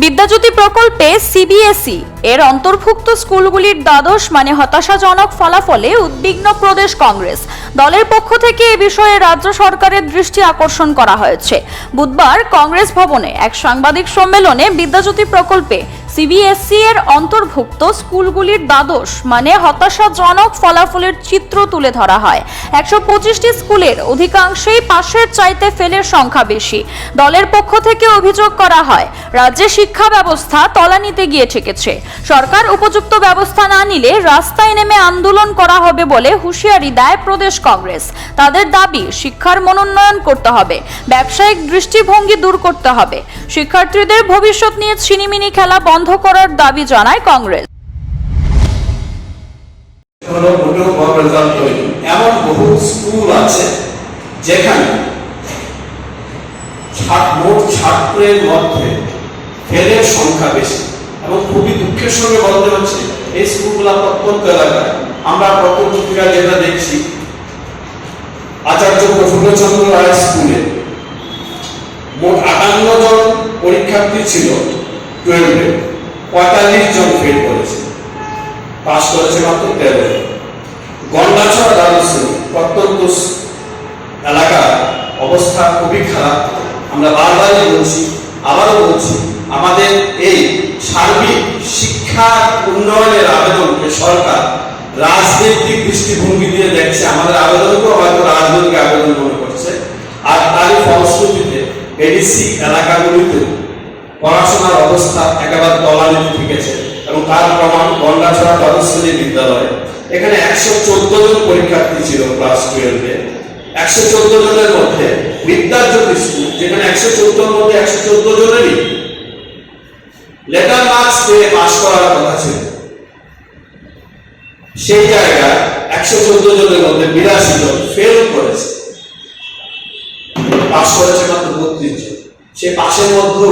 বিদ্যাজ্যোতি প্রকল্পে সিবিএসই এর অন্তর্ভুক্ত স্কুলগুলির দ্বাদশ হতাশাজনক ফলাফলে উদ্বিগ্ন প্রদেশ কংগ্রেস। দলের পক্ষ থেকে এ বিষয়ে রাজ্য সরকারের দৃষ্টি আকর্ষণ করা হয়েছে। বুধবার কংগ্রেস ভবনে এক সাংবাদিক সম্মেলনে বিদ্যাজ্যোতি প্রকল্পে সিবিএসই এর অন্তর্ভুক্ত স্কুলগুলির দ্বাদশ হতাশাজনক ফলাফলের চিত্র তুলে ধরা হয়। 125টি স্কুলের অধিকাংশই পাশের চাইতে ফেলের সংখ্যা বেশি। দলের পক্ষ থেকে অভিযোগ করা হয়, রাজ্যে শিক্ষা ব্যবস্থা তলানিতে গিয়ে ঠেকেছে। সরকার উপযুক্ত ব্যবস্থা না নিলে রাস্তায় নেমে আন্দোলন করা হবে বলে হুঁশিয়ারি দেয় প্রদেশ কংগ্রেস। তাদের দাবি, শিক্ষার মনোন্নয়ন করতে হবে, ব্যবসায়িক দৃষ্টিভঙ্গি দূর করতে হবে। শিক্ষার্থীদের ভবিষ্যৎ নিয়ে ছিনিমিনি খেলা বন্ধ করার দাবি জানায় কংগ্রেস। এমন বহু স্কুল আছে যেখানে মোট ছাত্রের মধ্যে ফেলের সংখ্যা বেশি, এবং খুবই দুঃখের সঙ্গে বলতে হচ্ছে এই স্কুলগুলা প্রত্যন্ত এলাকায়। আমরা পত্রিকা যেটা দেখছি, আচার্য প্রফুল্লচন্দ্র রায় স্কুলে মোট 58 জন পরীক্ষার্থী ছিল 12-এ, 45 জন ফেল করেছে, পাস করেছে মাত্র 13 জন। গন্ডাছড়া দ্বাদশ শ্রেণী প্রত্যন্ত এলাকার অবস্থা খুবই খারাপ। আমরা বারবারই বলছি, আবারও বলছি, আমাদের এই সার্বিক শিক্ষা উন্নয়নের আবেদনকে সরকার রাজনৈতিক দৃষ্টিভঙ্গি দিয়ে দেখছে। আমাদের আবেদনকেও হয়তো রাজনৈতিক আবেদন মনে করছে, আর তারই ফলশ্রুতিতে এডিসি এলাকাগুলিতে পড়াশোনার অবস্থা একেবারে তলানিতে ঠেকেছে। এবং তার প্রমাণ গন্ডাছড়া দ্বাদশ শ্রেণী বিদ্যালয়ে এখানে 114 জন পরীক্ষার্থী ছিল ক্লাস 12-এ। 114 জনের মধ্যে বিদ্যাজ্যোতি স্কুল, যেখানে 114 এর মধ্যে 114 জনেরই লেটার মার্কস পেয়ে পাস করার কথা ছিল, সেই জায়গায় 114 জনের মধ্যে 82 জন ফেল করেছে, পাস করেছে মাত্র 32 জন। সে পাশের মধ্যে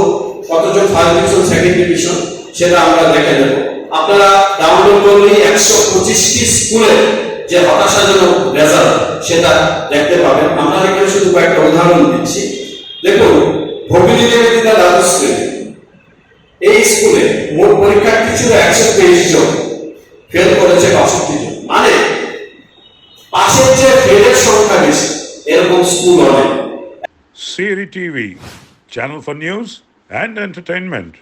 কতজন ফার্স্ট ডিভিশন, সেকেন্ড ডিভিশন, সেটা আমরা দেখে নেব। আপনারা ডাউনলোড করলেই 125টি স্কুলে যে হতাশাজনক রেজাল্ট সেটা দেখতে পাবেন। আমরা এখানে শুধু কয়েকটা উদাহরণ দিচ্ছি। দেখুন, ভগিনী নিবেদিতা দ্বাদশ শ্রেণী, এই স্কুলে মোট পরীক্ষার্থী ছিল 123 জন, ফেল করেছে 65 জন। মানে পাশের যে ফেলের সংখ্যা বেশি, এরকম স্কুল অনেক। Siri TV, channel for news and entertainment.